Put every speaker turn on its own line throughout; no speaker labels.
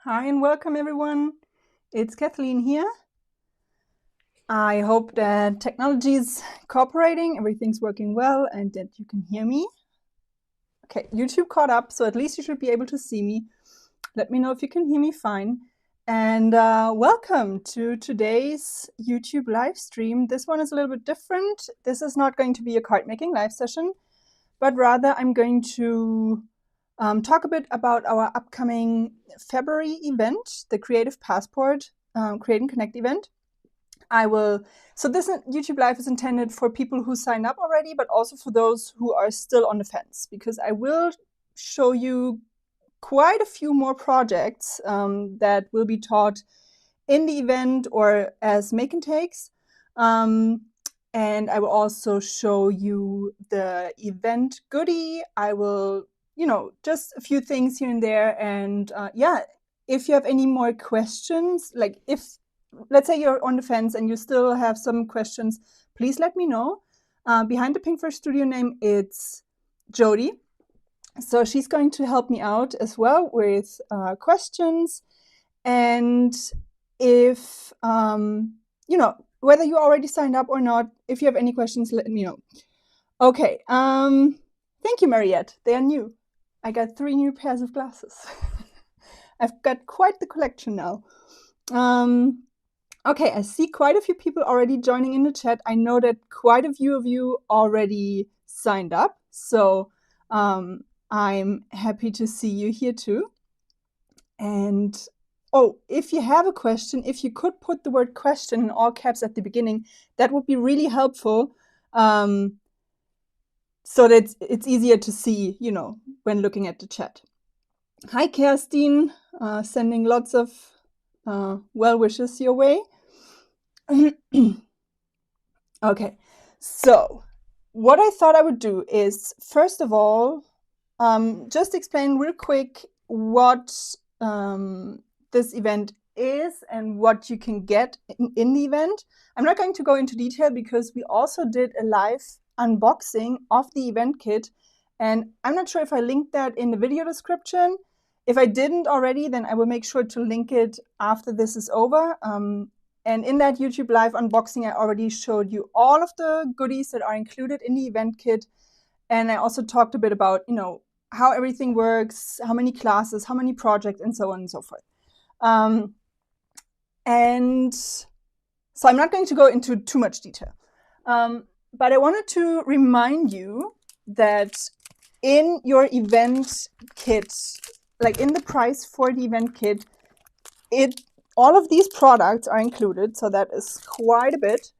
Hi and welcome everyone. It's Kathleen here. I hope that technology is cooperating, everything's working well, and that you can hear me. Okay, YouTube caught up, so at least you should be able to see me. Let me know if you can hear me fine. And welcome to today's YouTube live stream. This one is a little bit different. This is not going to be a card making live session, but rather I'm going to talk a bit about our upcoming February event, the Creative Passport Create and Connect event. So this YouTube Live is intended for people who sign up already, but also for those who are still on the fence, because I will show you quite a few more projects that will be taught in the event or as make and takes. And I will also show you the event goodie. I will, just a few things here and there. And yeah, if you have any more questions, like let's say you're on the fence and you still have some questions, please let me know. Behind the Pinkfur Studio name, it's Jody. So she's going to help me out as well with questions. And if, whether you already signed up or not, if you have any questions, let me know. Okay, thank you, Mariette. They are new. I got 3 new pairs of glasses. I've got quite the collection now. Okay, I see quite a few people already joining in the chat. I know that quite a few of you already signed up, so I'm happy to see you here too. And oh, if you have a question, if you could put the word question in all caps at the beginning, that would be really helpful, so that it's easier to see, when looking at the chat. Hi, Kerstin, sending lots of well wishes your way. Okay, so what I thought I would do is, first of all, just explain real quick what this event is and what you can get in the event. I'm not going to go into detail because we also did a live unboxing of the event kit, and I'm not sure if I linked that in the video description. If I didn't already, then I will make sure to link it after this is over. And in that YouTube live unboxing, I already showed you all of the goodies that are included in the event kit. And I also talked a bit about, how everything works, how many classes, how many projects, and so on and so forth. And so I'm not going to go into too much detail. But I wanted to remind you that in your event kit, like in the price for the event kit, all of these products are included, so that is quite a bit.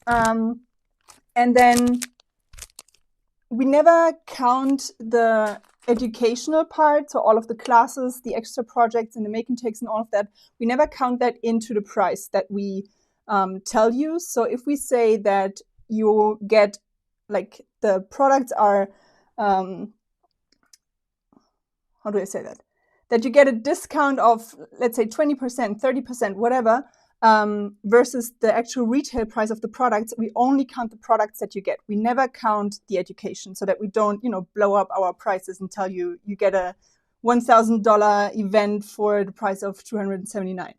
And then we never count the educational part, so all of the classes, the extra projects, and the make and takes and all of that, we never count that into the price that we tell you. So if we say that you get, like, the products are, how do I say that? That you get a discount of, let's say, 20%, 30%, whatever, versus the actual retail price of the products, we only count the products that you get. We never count the education, so that we don't, blow up our prices and tell you you get a $1,000 event for the price of $279.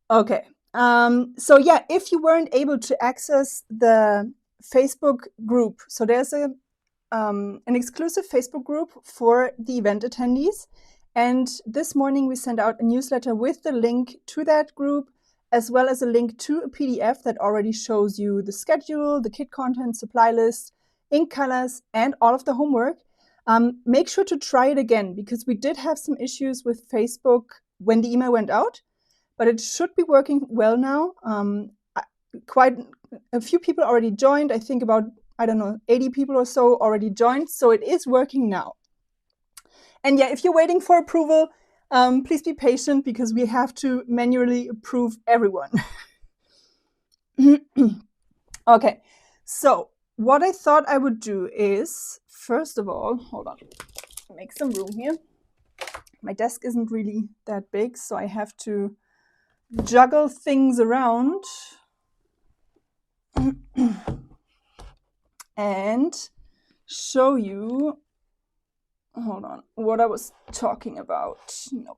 Okay. So yeah, if you weren't able to access the Facebook group, so there's an exclusive Facebook group for the event attendees. And this morning we sent out a newsletter with the link to that group, as well as a link to a PDF that already shows you the schedule, the kit content, supply list, ink colors, and all of the homework. Make sure to try it again, because we did have some issues with Facebook when the email went out, but it should be working well now. Quite a few people already joined. I think about, 80 people or so already joined, so it is working now. And yeah, if you're waiting for approval, please be patient, because we have to manually approve everyone. Okay, so what I thought I would do is, first of all, hold on, make some room here. My desk isn't really that big, so I have to juggle things around and show you, hold on, what I was talking about. No.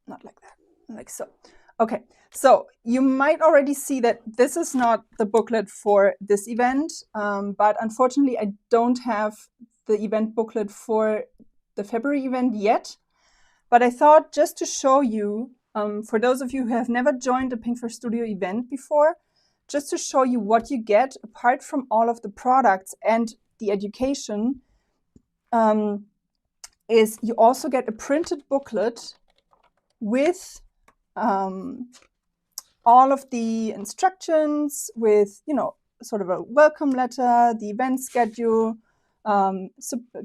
not like that, like so. Okay, so you might already see that this is not the booklet for this event, but unfortunately I don't have the event booklet for the February event yet. But I thought just to show you, for those of you who have never joined a Pink Studio event before, just to show you what you get apart from all of the products and the education, is you also get a printed booklet with all of the instructions, with, you know, sort of a welcome letter, the event schedule,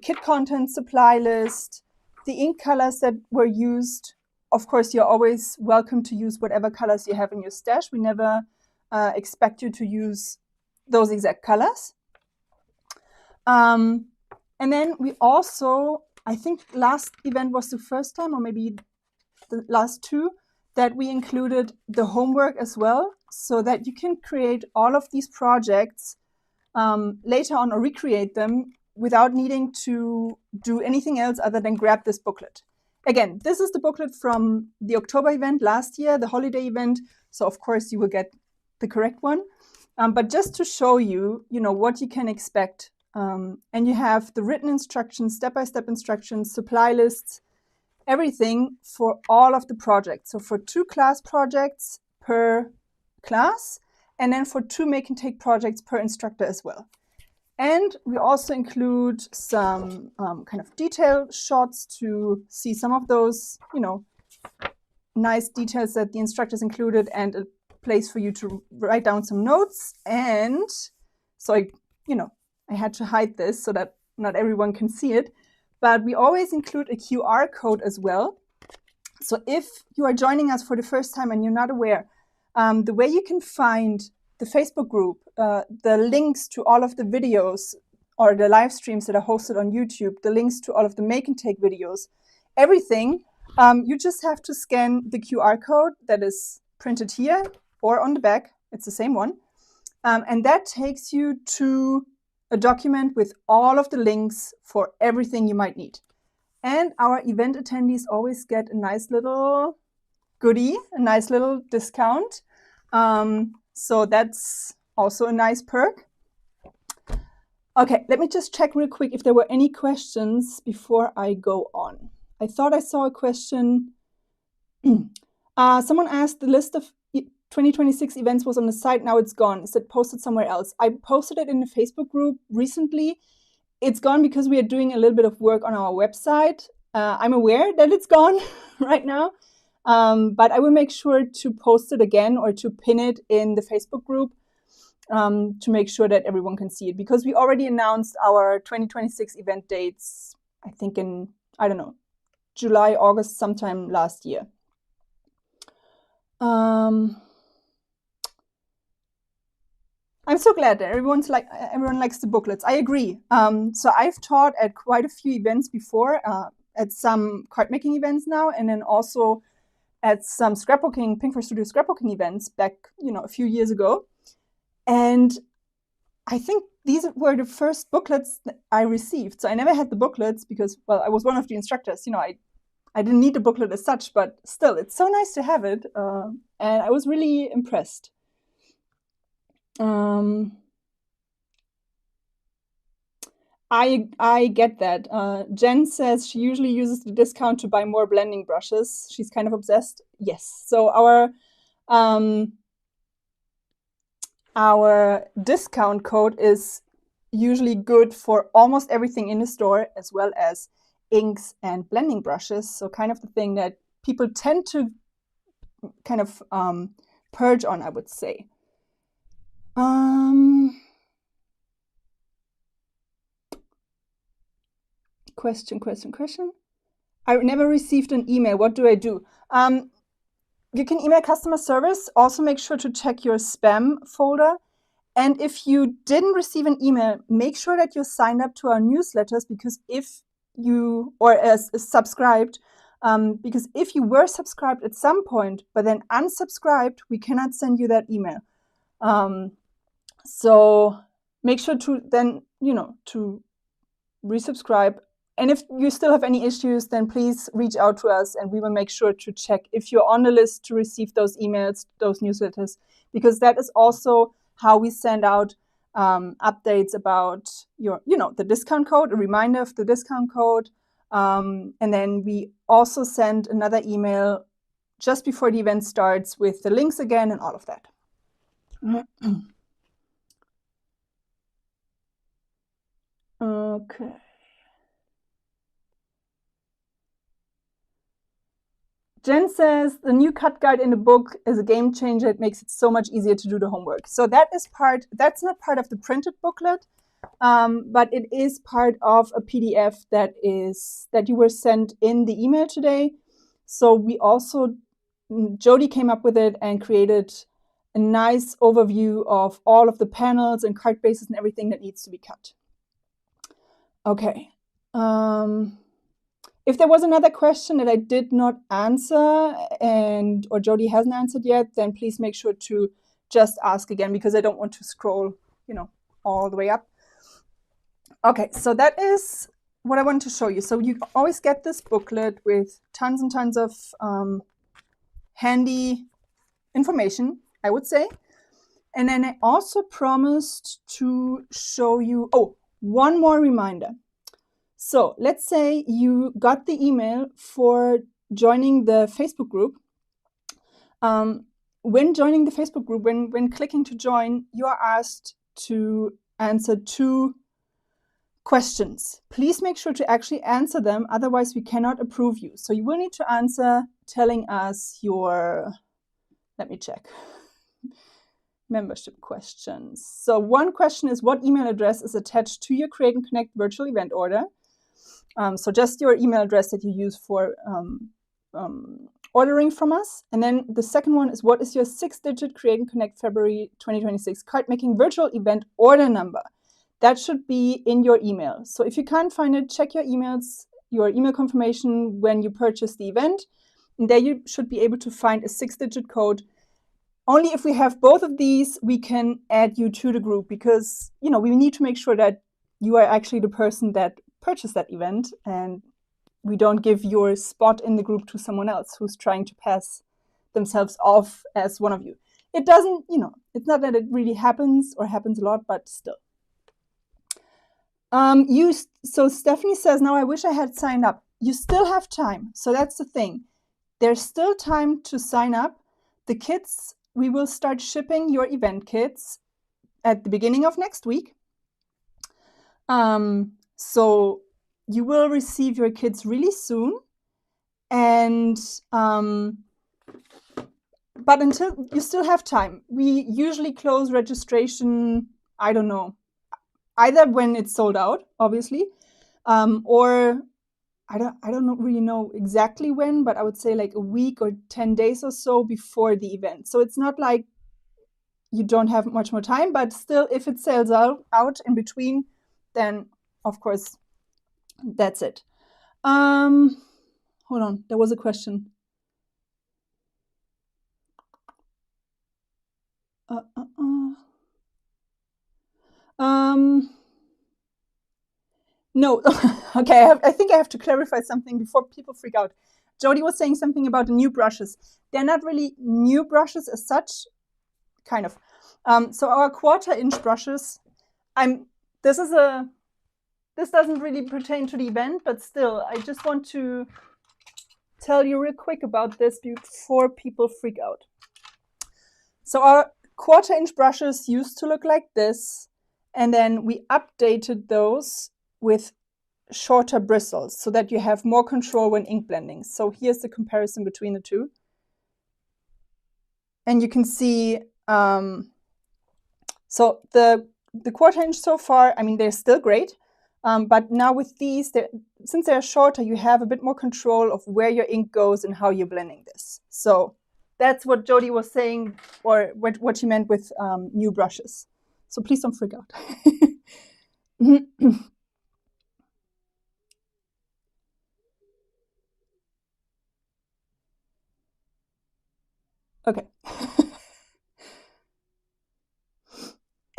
kit content, supply list, the ink colors that were used. Of course, you're always welcome to use whatever colors you have in your stash. We never expect you to use those exact colors. And then we also, I think last event was the first time, or maybe the last two, that we included the homework as well, so that you can create all of these projects later on, or recreate them without needing to do anything else other than grab this booklet. Again, this is the booklet from the October event last year, the holiday event, so of course you will get the correct one. But just to show you, you know, what you can expect. And you have the written instructions, step-by-step instructions, supply lists, everything for all of the projects. So for 2 class projects per class, and then for 2 make and take projects per instructor as well. And we also include some kind of detail shots to see some of those, you know, nice details that the instructors included, and a place for you to write down some notes. And so I had to hide this so that not everyone can see it. But we always include a QR code as well. So if you are joining us for the first time and you're not aware, the way you can find the Facebook group, the links to all of the videos or the live streams that are hosted on YouTube, the links to all of the make and take videos, everything, you just have to scan the QR code that is printed here or on the back. It's the same one. And that takes you to a document with all of the links for everything you might need. And our event attendees always get a nice little goodie, a nice little discount. So that's also a nice perk. Okay, let me just check real quick if there were any questions before I go on. I thought I saw a question. Someone asked, the list of 2026 events was on the site, now it's gone. Is it posted somewhere else? I posted it in the Facebook group recently. It's gone because we are doing a little bit of work on our website. I'm aware that it's gone right now, but I will make sure to post it again or to pin it in the Facebook group to make sure that everyone can see it, because we already announced our 2026 event dates, I think in, I don't know, July, August, sometime last year. I'm so glad that everyone likes the booklets. I agree. So I've taught at quite a few events before, at some card making events now, and then also at some scrapbooking, Pink Studio scrapbooking events back, a few years ago. And I think these were the first booklets that I received. So I never had the booklets because, well, I was one of the instructors. I didn't need the booklet as such, but still, it's so nice to have it. And I was really impressed. I get that. Jen says she usually uses the discount to buy more blending brushes. She's kind of obsessed. Yes. So our discount code is usually good for almost everything in the store, as well as inks and blending brushes. So kind of the thing that people tend to kind of purge on, I would say. Question. I never received an email. What do I do? You can email customer service. Also make sure to check your spam folder. And if you didn't receive an email, make sure that you're signed up to our newsletters, because if you, or as subscribed, because if you were subscribed at some point, but then unsubscribed, we cannot send you that email. So make sure to then, to resubscribe And if you still have any issues, then please reach out to us and we will make sure to check if you're on the list to receive those emails, those newsletters, because that is also how we send out updates about your, the discount code, a reminder of the discount code. And then we also send another email just before the event starts with the links again and all of that. Okay. Jen says the new cut guide in the book is a game changer. It makes it so much easier to do the homework. So that's not part of the printed booklet, but it is part of a PDF that you were sent in the email today. So we also, Jody came up with it and created a nice overview of all of the panels and card bases and everything that needs to be cut. Okay. If there was another question that I did not answer or Jody hasn't answered yet, then please make sure to just ask again, because I don't want to scroll, all the way up. Okay, so that is what I wanted to show you. So you always get this booklet with tons and tons of handy information, I would say. And then I also promised to show you, one more reminder. So let's say you got the email for joining the Facebook group. When joining the Facebook group, when clicking to join, you are asked to answer 2 questions. Please make sure to actually answer them, otherwise we cannot approve you. So you will need to answer telling us your, let me check, membership questions. So one question is, what email address is attached to your Create and Connect virtual event order? So just your email address that you use for ordering from us. And then the second one is, what is your 6-digit Create and Connect February 2026 card making virtual event order number? That should be in your email. So if you can't find it, check your emails, your email confirmation when you purchase the event. And there you should be able to find a 6-digit code. Only if we have both of these, we can add you to the group, because, we need to make sure that you are actually the person that purchased that event, and we don't give your spot in the group to someone else who's trying to pass themselves off as one of you. It doesn't, it's not that it really happens or happens a lot, but still. So Stephanie says, now I wish I had signed up. You still have time. So that's the thing. There's still time to sign up. The kits, we will start shipping your event kits at the beginning of next week. So you will receive your kits really soon. And, but until, you still have time. We usually close registration, I don't know, either when it's sold out, obviously, or I don't really know exactly when, but I would say like a week or 10 days or so before the event. So it's not like you don't have much more time, but still, if it sells out in between, then of course that's it. Hold on, there was a question. No, okay, I think I have to clarify something before people freak out. Jody was saying something about the new brushes. They're not really new brushes as such, kind of. So our 1/4-inch brushes, this doesn't really pertain to the event, but still, I just want to tell you real quick about this before people freak out. So our 1/4-inch brushes used to look like this, and then we updated those with shorter bristles so that you have more control when ink blending. So here's the comparison between the two. And you can see, so the 1/4-inch so far, I mean, they're still great. But now with these, since they're shorter, you have a bit more control of where your ink goes and how you're blending this. So that's what Jody was saying, or what she meant with new brushes. So please don't freak out. Okay.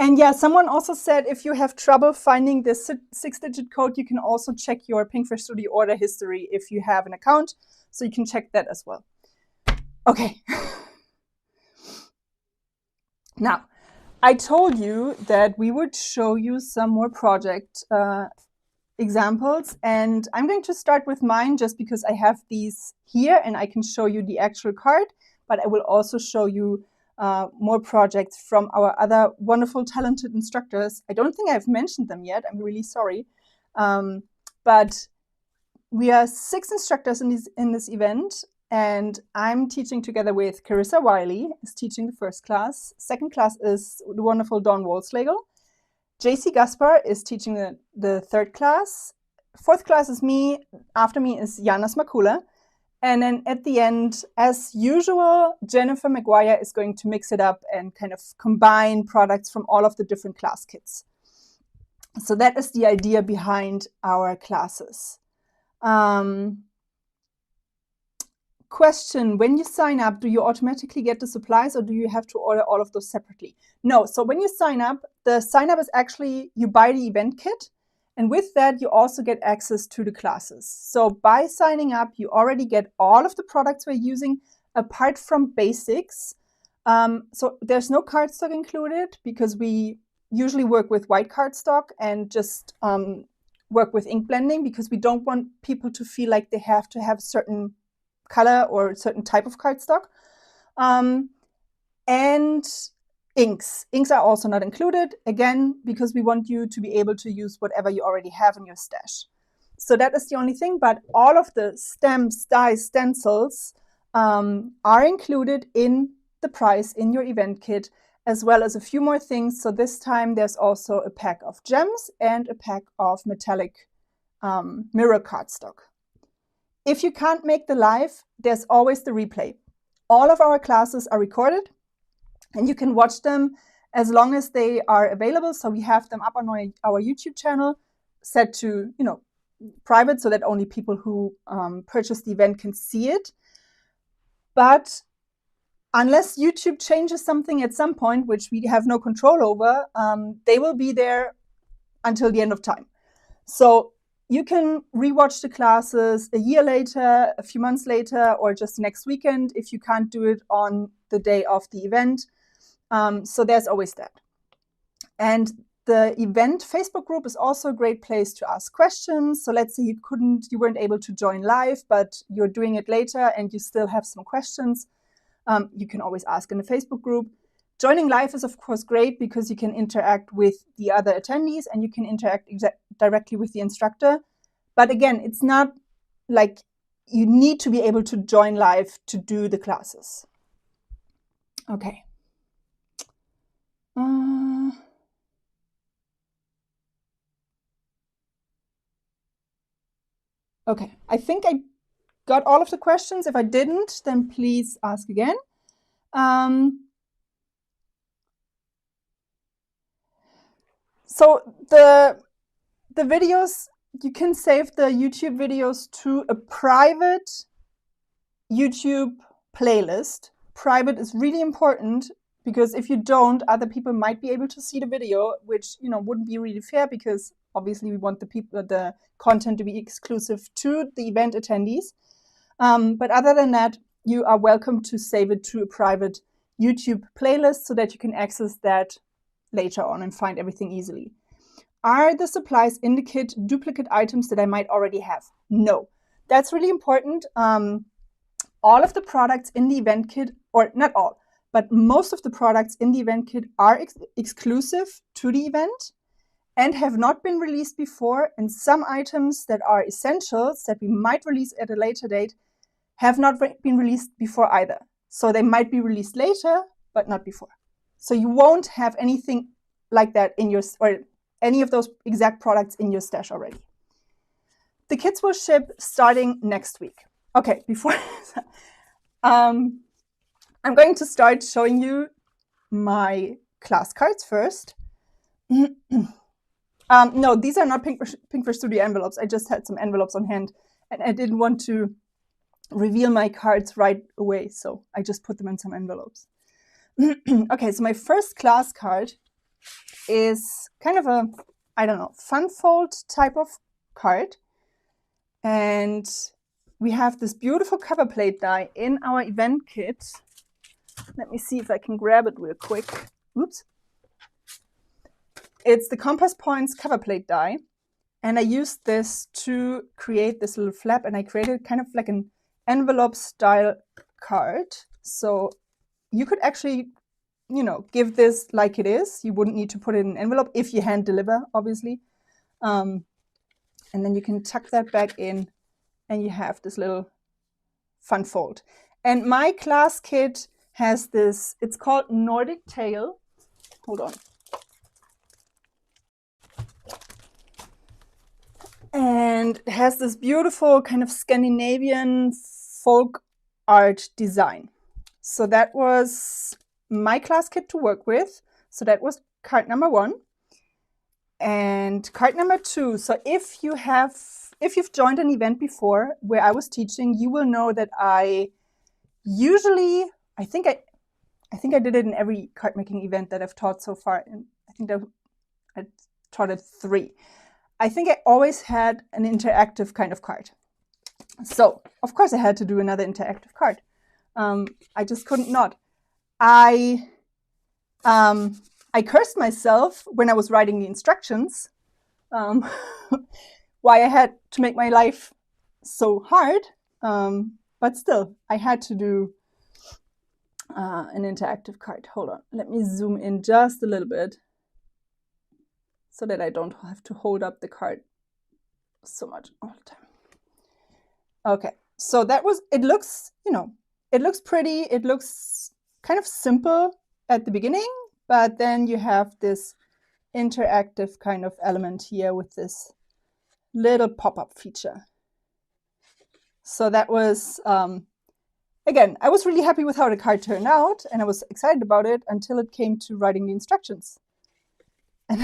And yeah, someone also said if you have trouble finding this 6-digit code, you can also check your Pinkfish Studio order history if you have an account. So you can check that as well. Okay. Now, I told you that we would show you some more project examples, and I'm going to start with mine just because I have these here and I can show you the actual card, but I will also show you more projects from our other wonderful, talented instructors. I don't think I've mentioned them yet. I'm really sorry. But we are 6 instructors in this event, and I'm teaching together with Carissa Wiley, is teaching the first class. Second class is the wonderful Dawn Wolfslegel. JC Gaspar is teaching the third class. Fourth class is me. After me is Jana Smakula. And then at the end, as usual, Jennifer McGuire is going to mix it up and kind of combine products from all of the different class kits. So that is the idea behind our classes. Question, when you sign up, do you automatically get the supplies or do you have to order all of those separately? No, so when you sign up, the sign up is actually, you buy the event kit, and with that, you also get access to the classes. So by signing up, you already get all of the products we're using, apart from basics. So there's no cardstock included because we usually work with white cardstock and just work with ink blending because we don't want people to feel like they have to have certain color or certain type of cardstock. And inks. Inks are also not included, again, because we want you to be able to use whatever you already have in your stash. So that is the only thing, but all of the stamps, dies, stencils are included in the price in your event kit, as well as a few more things. So this time there's also a pack of gems and a pack of metallic mirror cardstock. If you can't make the live, there's always the replay. All of our classes are recorded and you can watch them as long as they are available. So we have them up on our YouTube channel set to, private so that only people who purchase the event can see it. But unless YouTube changes something at some point, which we have no control over, they will be there until the end of time. So you can rewatch the classes a year later, a few months later, or just next weekend if you can't do it on the day of the event. So there's always that. And the event Facebook group is also a great place to ask questions. So let's say you weren't able to join live, but you're doing it later and you still have some questions. You can always ask in the Facebook group. Joining live is, of course, great because you can interact with the other attendees and you can interact directly with the instructor. But again, it's not like you need to be able to join live to do the classes. Okay. Okay, I think I got all of the questions. If I didn't, then please ask again. So the videos, you can save the YouTube videos to a private YouTube playlist. Private is really important because if you don't, other people might be able to see the video, which wouldn't be really fair because obviously we want the content to be exclusive to the event attendees. But other than that, you are welcome to save it to a private YouTube playlist so that you can access that later on and find everything easily. Are the supplies in the kit duplicate items that I might already have? No. That's really important. All of the products in the event kit, or not all, but most of the products in the event kit are exclusive to the event and have not been released before. And some items that are essentials that we might release at a later date have not been released before either. So they might be released later, but not before. So you won't have anything like that in your, or any of those exact products in your stash already. The kits will ship starting next week. Okay, before I'm going to start showing you my class cards first. No, these are not Pinkfish Studio envelopes. I just had some envelopes on hand and I didn't want to reveal my cards right away, so I just put them in some envelopes. Okay, so my first class card is kind of a, I don't know, fun fold type of card. And we have this beautiful cover plate die in our event kit. Let me see if I can grab it real quick. Oops. It's the Compass Points cover plate die. And I used this to create this little flap, and I created kind of like an envelope style card. So you could actually, you know, give this like it is. You wouldn't need to put it in an envelope if you hand deliver, obviously. And then you can tuck that back in, and you have this little fun fold. And my class kit has this, it's called Nordic Tale. Hold on. And it has this beautiful kind of Scandinavian folk art design. So that was my class kit to work with. So that was card number 1. And card number 2. So if you've joined an event before where I was teaching, you will know that I usually, I think I did it in every card making event that I've taught so far. And I think that I taught it 3. I think I always had an interactive kind of card. So, of course, I had to do another interactive card. I just couldn't not. I cursed myself when I was writing the instructions, why I had to make my life so hard. But still, I had to do an interactive card. Hold on, let me zoom in just a little bit, so that I don't have to hold up the card so much all the time. Okay, so that was, it looks, you know, it looks pretty. It looks kind of simple at the beginning, but then you have this interactive kind of element here with this little pop-up feature. So that was, again, I was really happy with how the card turned out, and I was excited about it until it came to writing the instructions. And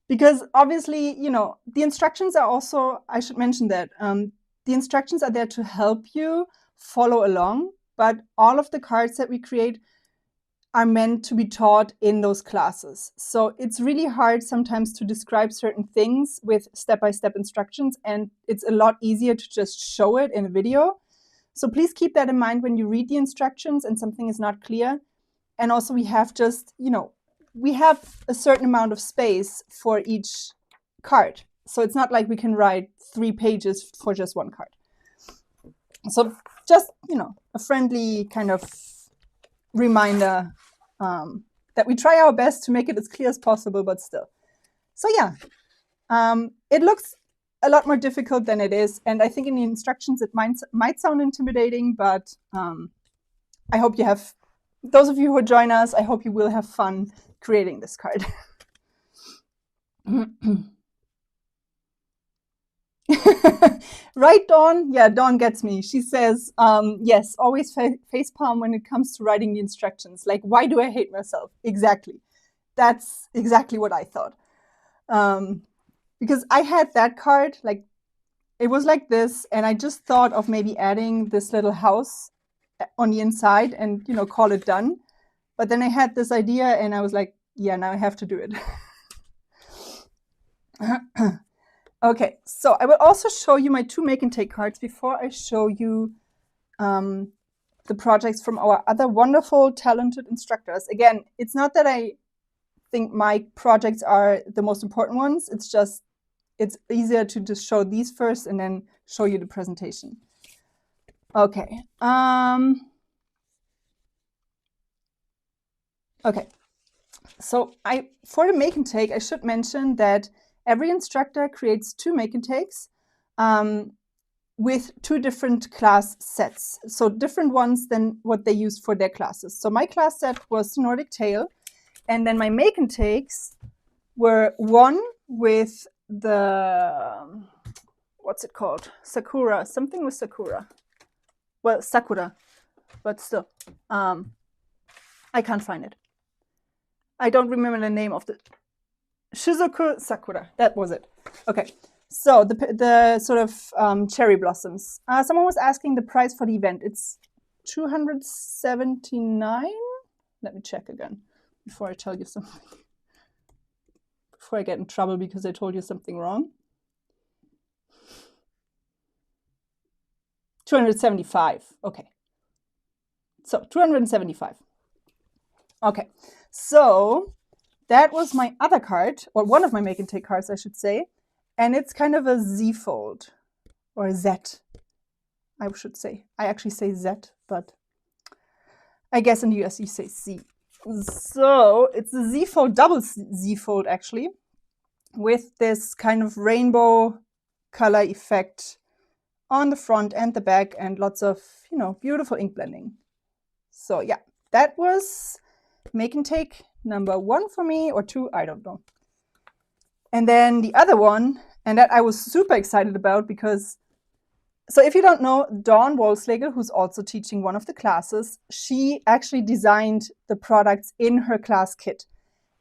because obviously, you know, the instructions are also, I should mention that, the instructions are there to help you follow along, but all of the cards that we create are meant to be taught in those classes. So it's really hard sometimes to describe certain things with step-by-step instructions, and it's a lot easier to just show it in a video. So please keep that in mind when you read the instructions and something is not clear. And also we have just, you know, we have a certain amount of space for each card. So it's not like we can write 3 pages for just one card. So just, you know, a friendly kind of reminder that we try our best to make it as clear as possible, but still. So yeah, it looks a lot more difficult than it is. And I think in the instructions it might sound intimidating, but I hope you have, those of you who join us, I hope you will have fun creating this card. Right, Dawn? Yeah, Dawn gets me. She says, yes, always facepalm when it comes to writing the instructions. Like, why do I hate myself? Exactly. That's exactly what I thought. Because I had that card, like, it was like this, and I just thought of maybe adding this little house on the inside and, you know, call it done. But then I had this idea, and I was like, yeah, now I have to do it. Okay, so I will also show you my 2 make and take cards before I show you the projects from our other wonderful, talented instructors. Again, it's not that I think my projects are the most important ones. It's just, it's easier to just show these first and then show you the presentation. Okay. Okay. So for the make and take, I should mention that every instructor creates 2 make and takes with 2 different class sets. So different ones than what they used for their classes. So my class set was Nordic Tale, and then my make and takes were one with the, what's it called? Sakura, something with Sakura. Well, Sakura, but still, I can't find it. I don't remember the name of the Shizuku Sakura. That was it. Okay, so the sort of cherry blossoms. Someone was asking the price for the event. It's $279. Let me check again. before I tell you something. Before I get in trouble because I told you something wrong. 275. Okay. So 275. Okay. So that was my other card, or one of my make and take cards, I should say. And it's kind of a Z fold, or a Z, I should say. I actually say Z, but I guess in the US you say C. So it's a Z fold, double Z fold actually, with this kind of rainbow color effect on the front and the back, and lots of, you know, beautiful ink blending. So yeah, that was make and take number 1 for me, or 2, I don't know. And then the other one, and that I was super excited about because, so if you don't know, Dawn Wolfslegel, who's also teaching one of the classes, she actually designed the products in her class kit.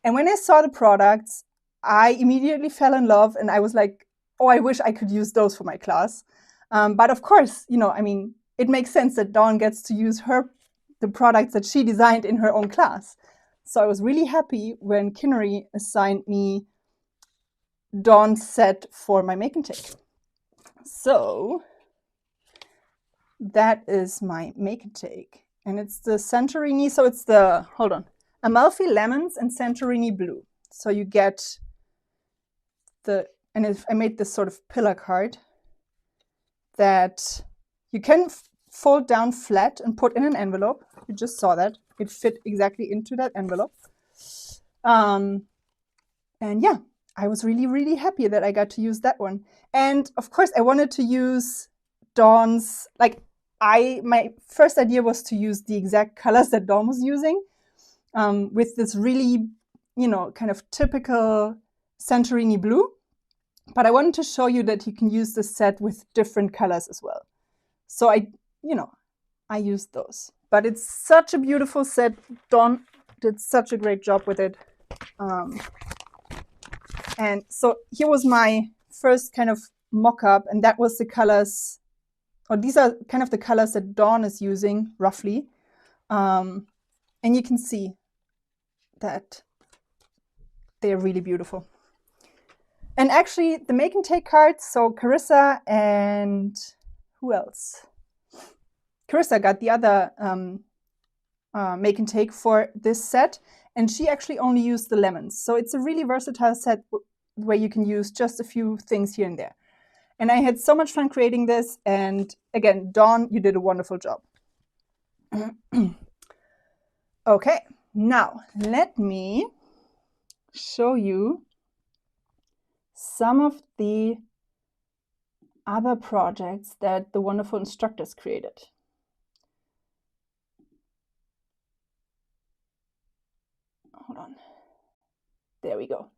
And when I saw the products, I immediately fell in love, and I was like, oh, I wish I could use those for my class. But of course, you know, I mean, it makes sense that Dawn gets to use the products that she designed in her own class. So I was really happy when Kinnery assigned me Dawn's set for my make and take. So that is my make and take. And it's the Santorini, so it's the, hold on, Amalfi Lemons and Santorini Blue. So you get the, and I made this sort of pillar card that you can fold down flat and put in an envelope. You just saw that. It fit exactly into that envelope. And yeah, I was really, really happy that I got to use that one. And of course, I wanted to use Dawn's, like, my first idea was to use the exact colors that Dawn was using, with this really, you know, kind of typical Santorini blue. But I wanted to show you that you can use this set with different colors as well. So I used those. But it's such a beautiful set. Dawn did such a great job with it. And so here was my first kind of mock-up, and that was the colors, or these are kind of the colors that Dawn is using, roughly. And you can see that they're really beautiful. And actually, the make and take cards, so Carissa and who else? Carissa got the other make and take for this set, and she actually only used the lemons. So it's a really versatile set where you can use just a few things here and there. And I had so much fun creating this, and again, Dawn, you did a wonderful job. Okay, now let me show you some of the other projects that the wonderful instructors created. Hold on. There we go.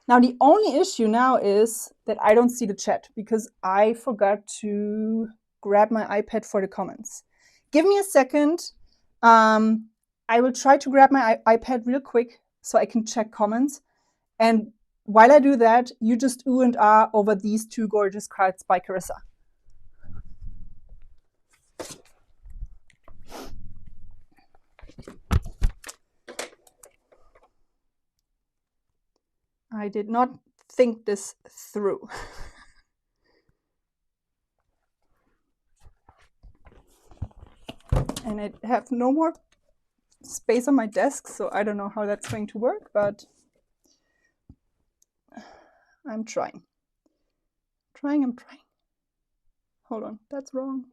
Now, the only issue now is that I don't see the chat because I forgot to grab my iPad for the comments. Give me a second. I will try to grab my iPad real quick so I can check comments. And while I do that, you just ooh and ah over these two gorgeous cards by Carissa. I did not think this through. And I have no more space on my desk, so I don't know how that's going to work, but I'm trying. I'm trying. Hold on, that's wrong.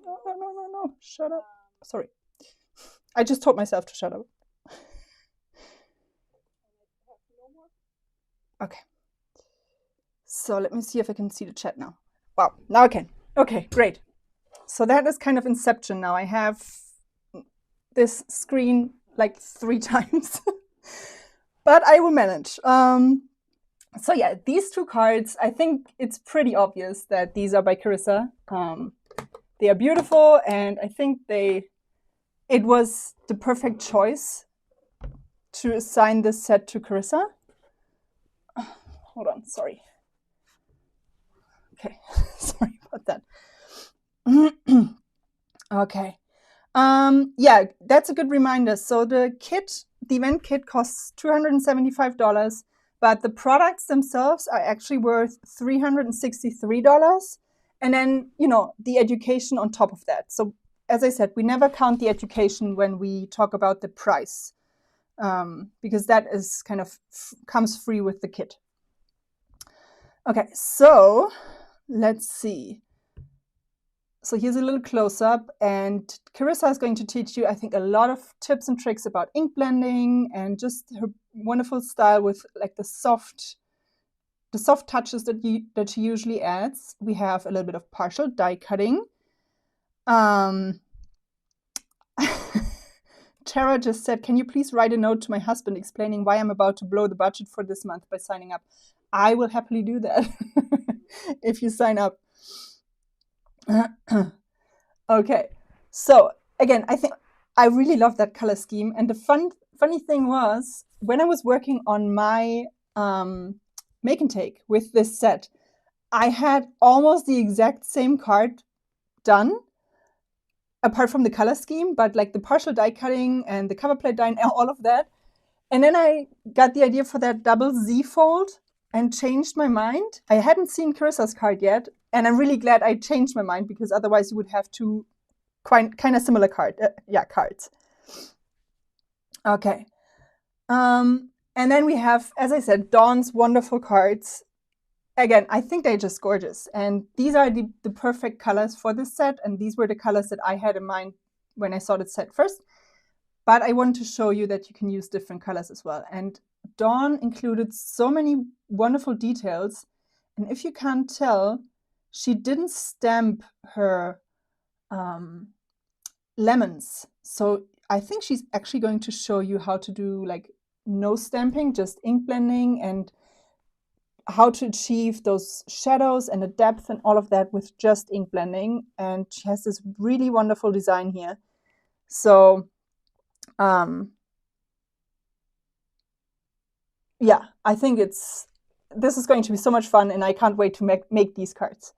No, shut up. Sorry. I just told myself to shut up. Okay. So let me see if I can see the chat now. Wow, now I can. Okay, great. So that is kind of Inception now. I have this screen like 3 times, but I will manage. So yeah, these two cards, I think it's pretty obvious that these are by Carissa. They are beautiful, and I think it was the perfect choice to assign this set to Carissa. Hold on, sorry. Okay, sorry about that. Okay. Yeah, that's a good reminder. So the kit the event kit costs $275, but the products themselves are actually worth $363. And then, you know, the education on top of that. So as I said, we never count the education when we talk about the price, because that is kind of comes free with the kit. Okay, so let's see. So here's a little close-up, and Carissa is going to teach you, I think, a lot of tips and tricks about ink blending and just her wonderful style with like the soft touches that she usually adds. We have a little bit of partial die cutting. Tara just said, can you please write a note to my husband explaining why I'm about to blow the budget for this month by signing up? I will happily do that if you sign up. Okay, so again, I think I really love that color scheme. And the funny thing was, when I was working on my make and take with this set, I had almost the exact same card done, apart from the color scheme, but like the partial die cutting and the cover plate die and all of that. And then I got the idea for that double Z fold and changed my mind. I hadn't seen Carissa's card yet, and I'm really glad I changed my mind, because otherwise you would have two kind of similar cards. Okay. And then we have, as I said, Dawn's wonderful cards. Again, I think they're just gorgeous. And these are the perfect colors for this set. And these were the colors that I had in mind when I saw the set first. But I want to show you that you can use different colors as well. And Dawn included so many wonderful details. And if you can't tell, she didn't stamp her lemons. So I think she's actually going to show you how to do like no stamping, just ink blending, and how to achieve those shadows and the depth and all of that with just ink blending. And she has this really wonderful design here. So yeah, I think this is going to be so much fun, and I can't wait to make these cards.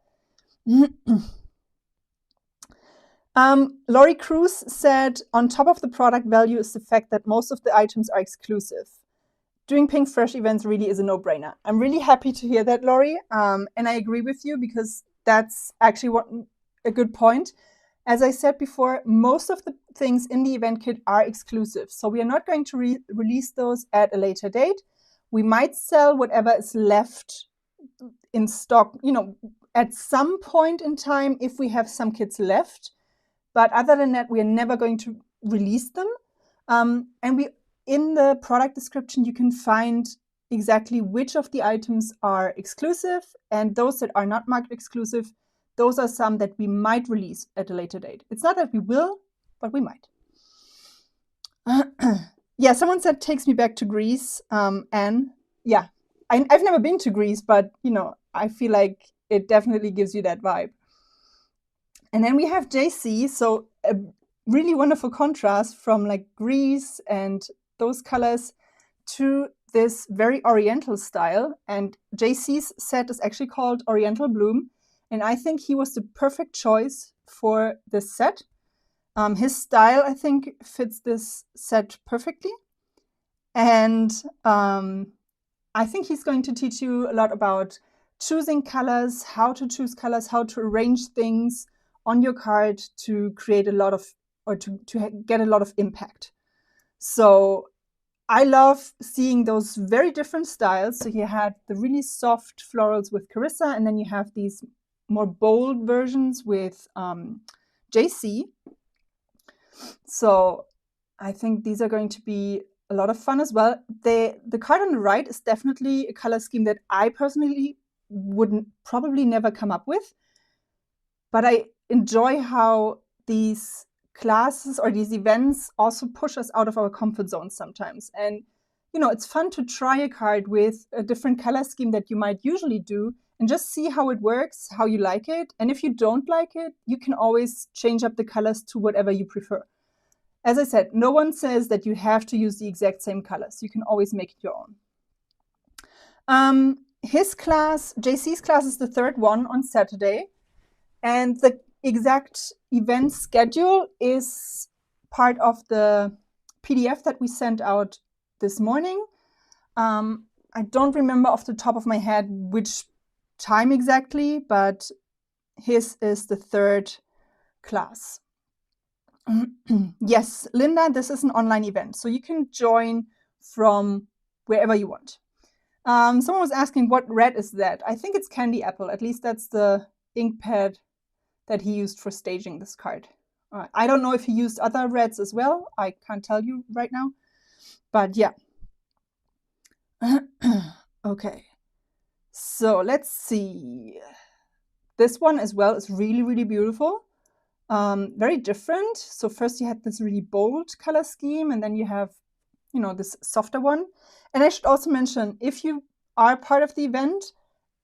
Laurie Cruz said, on top of the product value is the fact that most of the items are exclusive. Doing Pink Fresh events really is a no-brainer. I'm really happy to hear that, Laurie. And I agree with you, because that's actually a good point. As I said before, most of the things in the event kit are exclusive. So we are not going to release those at a later date. We might sell whatever is left in stock, you know, at some point in time if we have some kits left. But other than that, we are never going to release them. And in the product description, you can find exactly which of the items are exclusive, and those that are not marked exclusive, those are some that we might release at a later date. It's not that we will, but we might. Yeah, someone said takes me back to Greece. Anne, yeah, I've never been to Greece, but you know, I feel like it definitely gives you that vibe. And then we have JC, so a really wonderful contrast from like Greece and those colors to this very Oriental style. And JC's set is actually called Oriental Bloom. And I think he was the perfect choice for this set. His style, I think, fits this set perfectly. And I think he's going to teach you a lot about choosing colors, how to choose colors, how to arrange things on your card to create a lot of, or to get a lot of impact. So I love seeing those very different styles. So you had the really soft florals with Carissa, and then you have these more bold versions with JC. So I think these are going to be a lot of fun as well. The card on the right is definitely a color scheme that I personally wouldn't probably never come up with. But I enjoy how these classes or these events also push us out of our comfort zone sometimes. And, you know, it's fun to try a card with a different color scheme that you might usually do and just see how it works, how you like it. And if you don't like it, you can always change up the colors to whatever you prefer. As I said, no one says that you have to use the exact same colors. You can always make it your own. His class, JC's class, is the third one on Saturday. And the exact event schedule is part of the PDF that we sent out this morning. I don't remember off the top of my head which time exactly, but his is the 3rd class. Yes, Linda, this is an online event, so you can join from wherever you want. Someone was asking what red is that? I think it's Candy Apple. At least that's the ink pad that he used for staging this card. I don't know if he used other reds as well. I can't tell you right now. But yeah. Okay. So let's see. This one as well is really, really beautiful. Very different. So first you had this really bold color scheme, and then you have, you know, this softer one. And I should also mention, if you are part of the event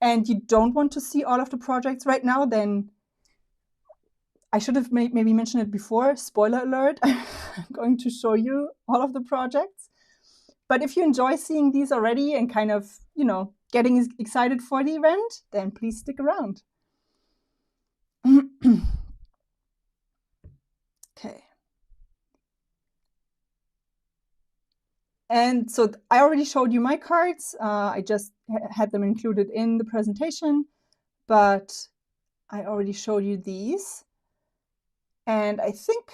and you don't want to see all of the projects right now, then I should have maybe mentioned it before. Spoiler alert, I'm going to show you all of the projects. But if you enjoy seeing these already and kind of, you know, getting excited for the event, then please stick around. Okay. And so I already showed you my cards. I just had them included in the presentation, but I already showed you these. And I think,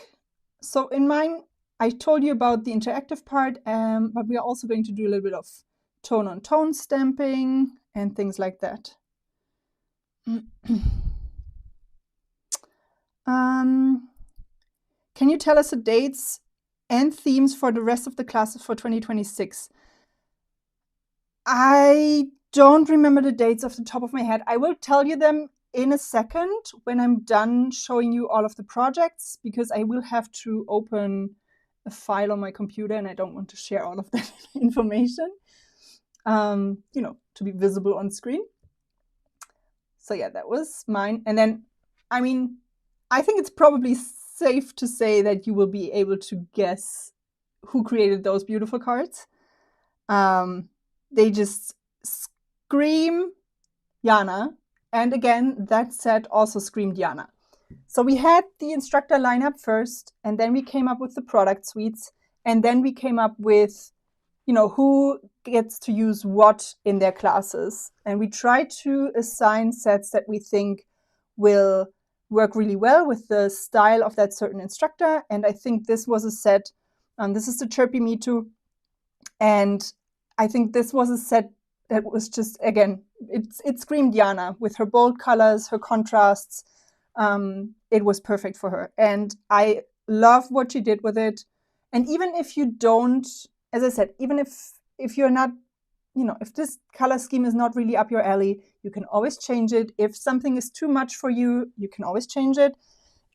so in mine, I told you about the interactive part, but we are also going to do a little bit of tone-on-tone stamping and things like that. Can you tell us the dates and themes for the rest of the classes for 2026? I don't remember the dates off the top of my head. I will tell you them in a second when I'm done showing you all of the projects, because I will have to open a file on my computer and I don't want to share all of that information, you know, to be visible on screen. So yeah, that was mine. And then, I mean, I think it's probably safe to say that you will be able to guess who created those beautiful cards. They just scream Jana. And again, that set also screamed Jana. So we had the instructor lineup first, and then we came up with the product suites, and then we came up with, you know, who gets to use what in their classes. And we try to assign sets that we think will work really well with the style of that certain instructor. And I think this was a set, this is the Chirpy Me Too. And I think this was a set that was just, again, it screamed Jana with her bold colors, her contrasts. It was perfect for her. And I love what she did with it. And even if you don't, as I said, even if you're not, you know, if this color scheme is not really up your alley, you can always change it. If something is too much for you, you can always change it.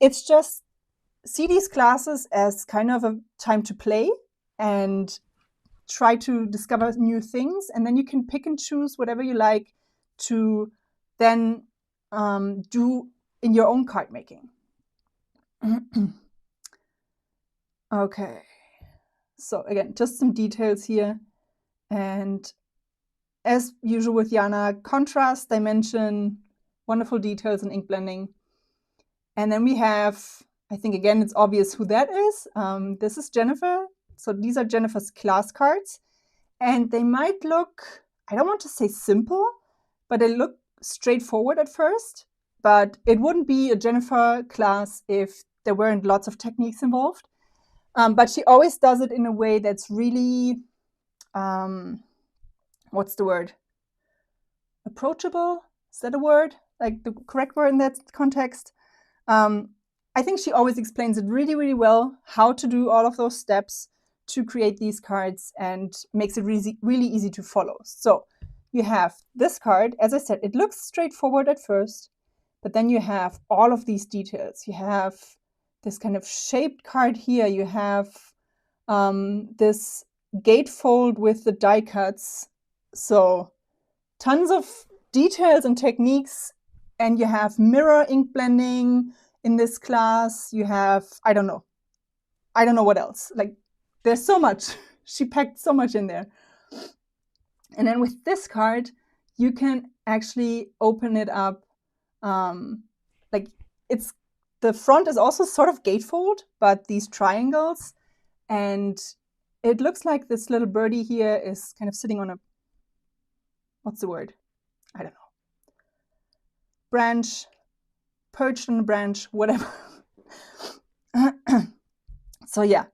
It's just, see these classes as kind of a time to play and try to discover new things, and then you can pick and choose whatever you like to then do in your own card making. Okay, so again, just some details here. And as usual with Jana, contrast, dimension, wonderful details in ink blending. And then we have, I think again, it's obvious who that is. This is Jennifer. So these are Jennifer's class cards, and they might look, I don't want to say simple, but they look straightforward at first. But it wouldn't be a Jennifer class if there weren't lots of techniques involved. But she always does it in a way that's really, what's the word? Approachable? Is that a word? Like the correct word in that context? I think she always explains it really, really well, how to do all of those steps to create these cards, and makes it really, really easy to follow. So you have this card, as I said, it looks straightforward at first, but then you have all of these details. You have this kind of shaped card here. You have this gatefold with the die cuts. So tons of details and techniques. And you have mirror ink blending in this class. You have, I don't know what else. Like, there's so much. She packed so much in there. And then with this card, you can actually open it up. Like, it's, the front is also sort of gatefold, but these triangles, and it looks like this little birdie here is kind of sitting on a, what's the word? I don't know. Branch, perched on a branch, whatever. So yeah,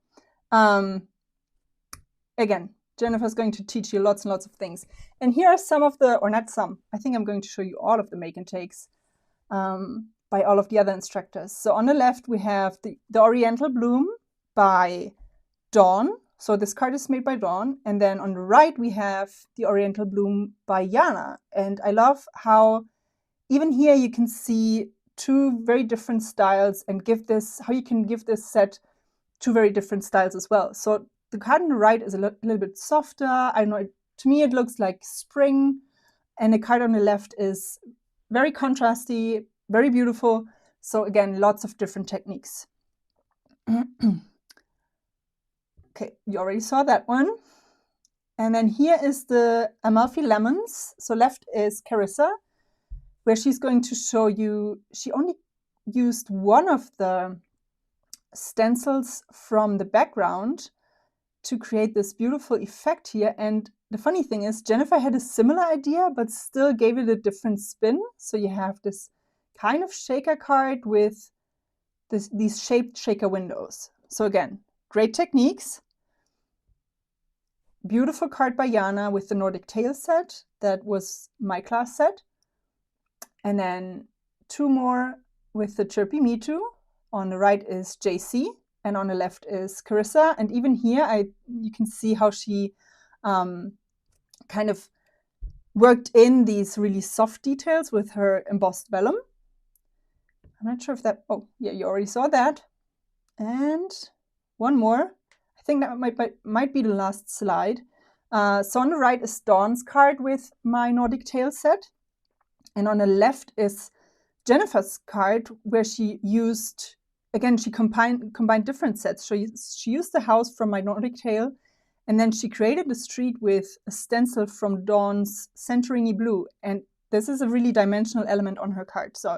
again, Jennifer's going to teach you lots and lots of things. And here are some of the, or not some, I think I'm going to show you all of the make and takes by all of the other instructors. So on the left, we have the Oriental Bloom by Dawn. So this card is made by Dawn. And then on the right, we have the Oriental Bloom by Jana. And I love how even here you can see two very different styles and how you can give this set two very different styles as well. So the card on the right is a little bit softer. I don't know, to me it looks like spring. And the card on the left is very contrasty, very beautiful. So again, lots of different techniques. Okay, you already saw that one. And then here is the Amalfi Lemons. So left is Carissa, where she's going to show you, she only used one of the stencils from the background to create this beautiful effect here. And the funny thing is, Jennifer had a similar idea, but still gave it a different spin. So you have this kind of shaker card with these shaped shaker windows. So again, great techniques. Beautiful card by Jana with the Nordic Tale set. That was my class set. And then two more with the Chirpy Me Too. On the right is JC, and on the left is Carissa. And even here, you can see how she kind of worked in these really soft details with her embossed vellum. I'm not sure if that, oh yeah, you already saw that. And one more. I think that might be the last slide. So on the right is Dawn's card with my Nordic Tale set. And on the left is Jennifer's card, where she used, again, she combined different sets. So she used the house from my Nordic Tale, and then she created the street with a stencil from Dawn's Centurini Blue. And this is a really dimensional element on her card. So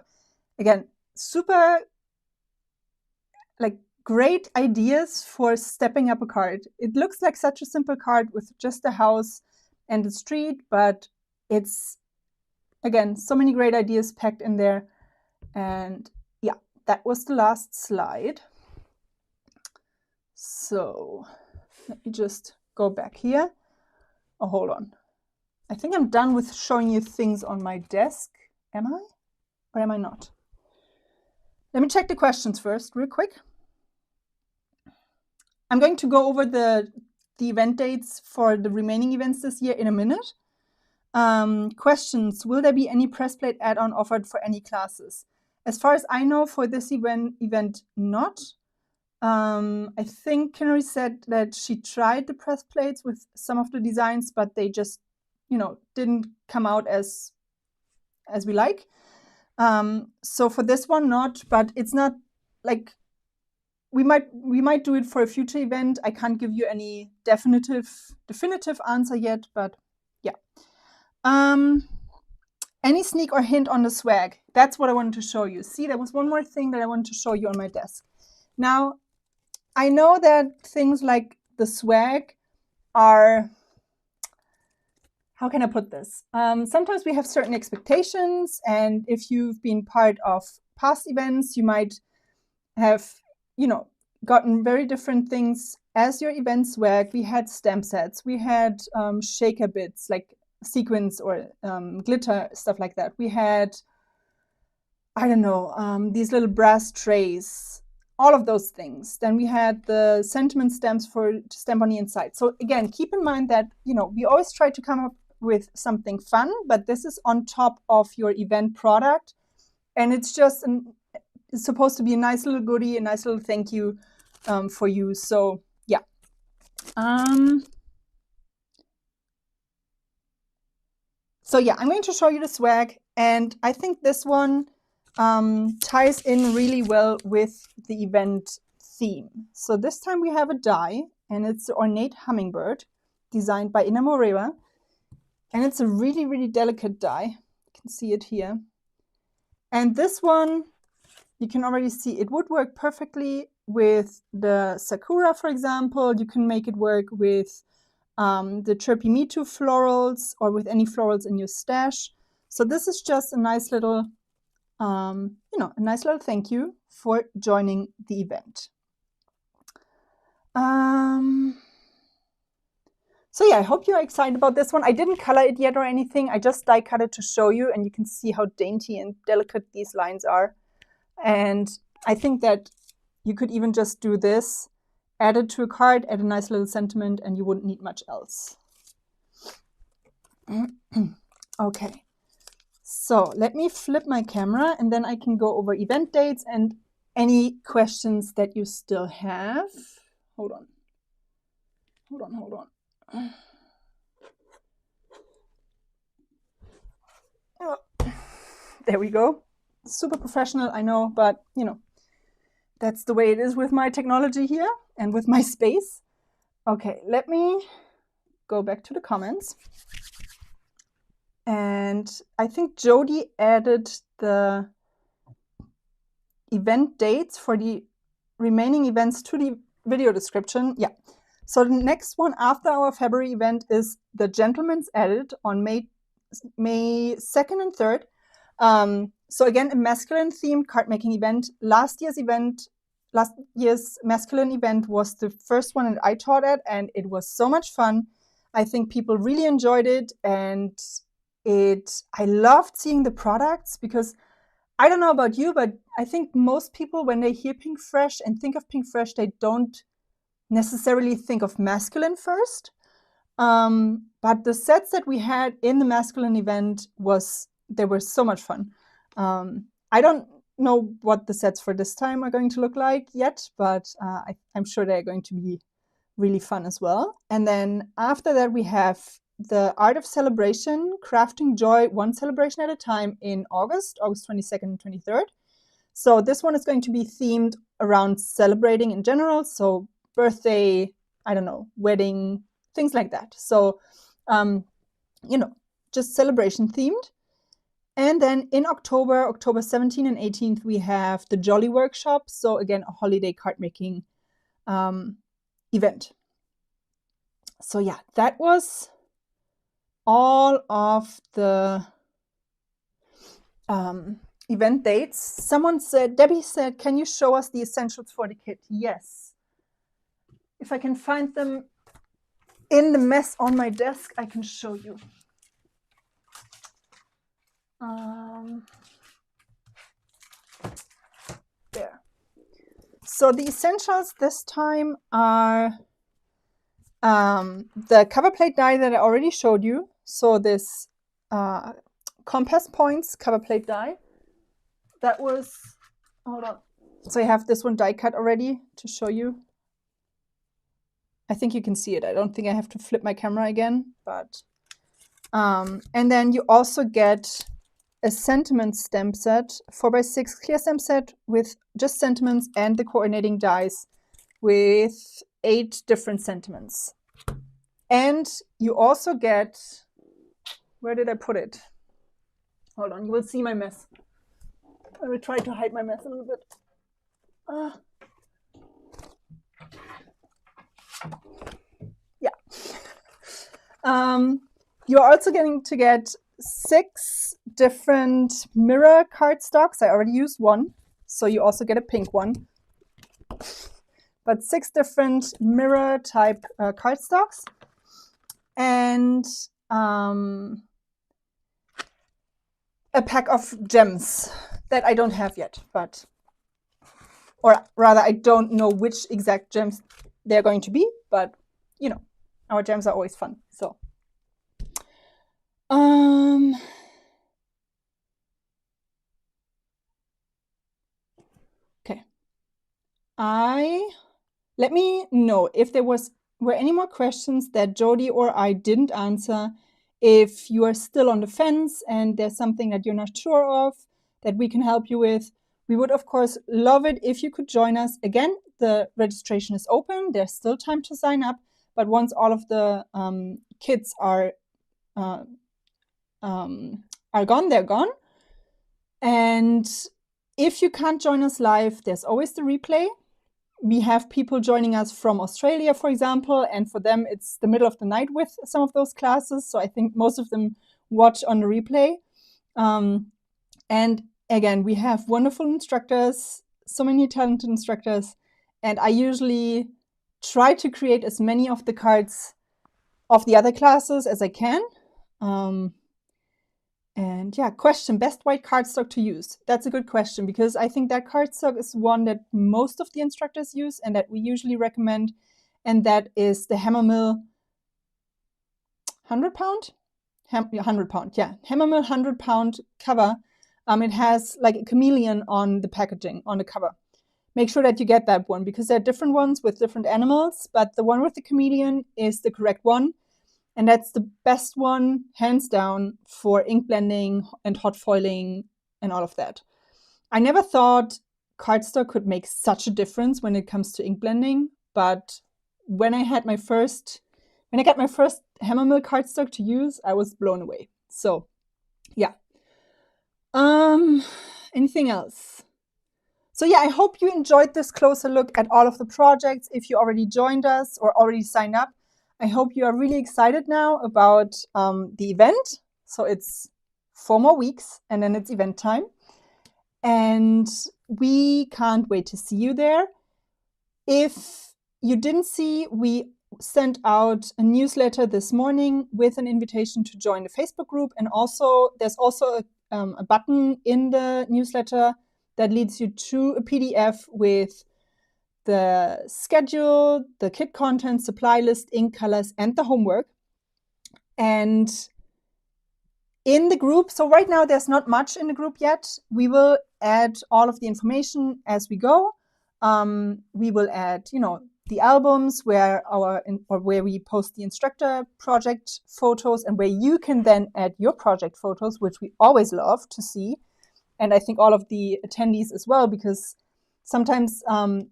again, super like great ideas for stepping up a card. It looks like such a simple card with just a house and a street, but it's, again, so many great ideas packed in there. And yeah, that was the last slide. So let me just go back here. Oh, hold on. I think I'm done with showing you things on my desk. Am I? Or am I not? Let me check the questions first, real quick. I'm going to go over the event dates for the remaining events this year in a minute. Questions: will there be any press plate add-on offered for any classes? As far as I know, for this event not. I think Canary said that she tried the press plates with some of the designs, but they just, didn't come out as we like. So for this one, not, but it's not like we might do it for a future event. I can't give you any definitive answer yet, but yeah. Any sneak or hint on the swag? That's what I wanted to show you. See, there was one more thing that I wanted to show you on my desk. Now, I know that things like the swag are, how can I put this? Sometimes we have certain expectations, and if you've been part of past events, you might have, gotten very different things as your event swag. We had stamp sets, we had shaker bits like sequins or glitter, stuff like that. We had, I don't know, these little brass trays, all of those things. Then we had the sentiment stamps to stamp on the inside. So again, keep in mind that, we always try to come up with something fun, but this is on top of your event product. And it's just it's supposed to be a nice little goodie, a nice little thank you for you. So yeah. So yeah, I'm going to show you the swag, and I think this one ties in really well with the event theme. So this time we have a die, and it's the Ornate Hummingbird, designed by Ina Moreva. And it's a really, really delicate die. You can see it here. And this one, you can already see it would work perfectly with the Sakura, for example. You can make it work with the Chirpy Me Too florals or with any florals in your stash. So this is just a nice little, a nice little thank you for joining the event. So yeah, I hope you're excited about this one. I didn't color it yet or anything. I just die cut it to show you, and you can see how dainty and delicate these lines are. And I think that you could even just do this, add it to a card, add a nice little sentiment, and you wouldn't need much else. Okay, so let me flip my camera, and then I can go over event dates and any questions that you still have. Hold on. Oh, there we go. Super professional, I know, but that's the way it is with my technology here and with my space. Okay, let me go back to the comments. And I think Jody added the event dates for the remaining events to the video description. Yeah. So the next one after our February event is the Gentleman's Edit on May 2nd and 3rd. So again, a masculine themed card making event. Last year's masculine event was the first one that I taught at, and it was so much fun. I think people really enjoyed it, and I loved seeing the products, because I don't know about you, but I think most people, when they hear Pink Fresh and think of Pink Fresh, they don't necessarily think of masculine first. But the sets that we had in the masculine event they were so much fun. I don't know what the sets for this time are going to look like yet, but I'm sure they're going to be really fun as well. And then after that, we have the Art of Celebration, Crafting Joy, one celebration at a time in August 22nd and 23rd. So this one is going to be themed around celebrating in general. So birthday, I don't know, wedding, things like that. So, just celebration themed. And then in October 17th and 18th, we have the Jolly Workshop. So again, a holiday card making event. So yeah, that was all of the event dates. Debbie said, can you show us the essentials for the kit? Yes. If I can find them in the mess on my desk, I can show you. There. So the essentials this time are the cover plate die that I already showed you. So this Compass Points cover plate die. That was, hold on. So I have this one die cut already to show you. I think you can see it. I don't think I have to flip my camera again, but and then you also get a sentiment stamp set, 4x6 clear stamp set with just sentiments and the coordinating dies with 8 different sentiments. And you also get, where did I put it? Hold on, you will see my mess. I will try to hide my mess a little bit. Yeah. You're also going to get 6 different mirror cardstocks. I already used one, so you also get a pink one. But 6 different mirror type cardstocks, and a pack of gems that I don't have yet, or rather I don't know which exact gems they're going to be, but our gems are always fun. So okay, let me know if there were any more questions that Jody or I didn't answer. If you are still on the fence and there's something that you're not sure of that we can help you with, we would of course love it if you could join us. Again, the registration is open. There's still time to sign up, but once all of the kits are gone, they're gone. And if you can't join us live, there's always the replay. we have people joining us from Australia, for example, and for them it's the middle of the night with some of those classes. So I think most of them watch on the replay. And again, we have wonderful instructors, so many talented instructors, and I usually try to create as many of the cards of the other classes as I can. And yeah, question, best white cardstock to use. That's a good question, because I think that cardstock is one that most of the instructors use and that we usually recommend, and that is the Hammermill 100 pound? 100 pound, yeah. Hammermill 100 pound cover. It has like a chameleon on the packaging, on the cover. Make sure that you get that one, because there are different ones with different animals, but the one with the chameleon is the correct one. And that's the best one, hands down, for ink blending and hot foiling and all of that. I never thought cardstock could make such a difference when it comes to ink blending, but when I got my first Hammermill cardstock to use, I was blown away. So, yeah. Anything else? So yeah, I hope you enjoyed this closer look at all of the projects. If you already joined us or already signed up, I hope you are really excited now about the event. So it's 4 more weeks and then it's event time. And we can't wait to see you there. If you didn't see, we sent out a newsletter this morning with an invitation to join the Facebook group. And also there's also a button in the newsletter that leads you to a PDF with the schedule, the kit content, supply list, ink colors, and the homework. And in the group, so right now there's not much in the group yet. We will add all of the information as we go. We will add, the albums where we post the instructor project photos, and where you can then add your project photos, which we always love to see. And I think all of the attendees as well, because sometimes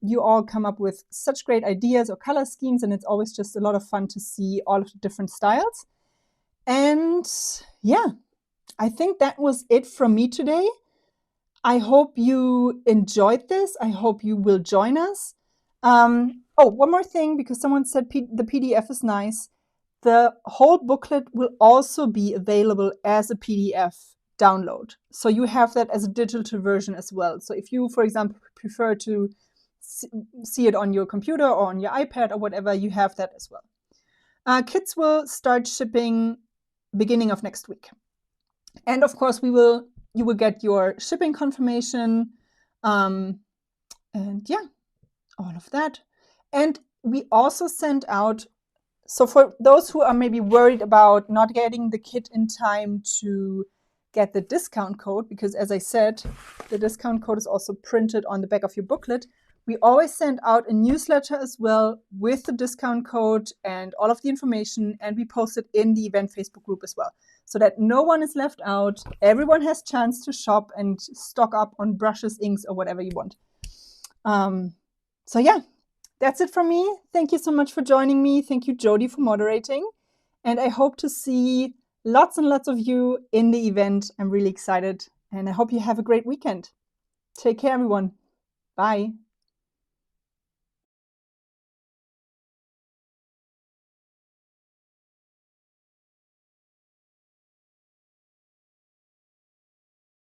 you all come up with such great ideas or color schemes, and it's always just a lot of fun to see all of the different styles. And yeah, I think that was it from me today. I hope you enjoyed this. I hope you will join us. Oh, one more thing, because someone said the PDF is nice. The whole booklet will also be available as a PDF download. So you have that as a digital version as well. So if you, for example, prefer to see it on your computer or on your iPad or whatever, you have that as well. Kits will start shipping beginning of next week. And of course, you will get your shipping confirmation. And yeah, all of that. And we also sent out, so for those who are maybe worried about not getting the kit in time to get the discount code, because as I said, the discount code is also printed on the back of your booklet, we always send out a newsletter as well with the discount code and all of the information, and we post it in the event Facebook group as well, so that no one is left out. Everyone has chance to shop and stock up on brushes, inks, or whatever you want. So yeah, that's it from me. Thank you so much for joining me. Thank you, Jody, for moderating. And I hope to see lots and lots of you in the event. I'm really excited, and I hope you have a great weekend. Take care, everyone. Bye.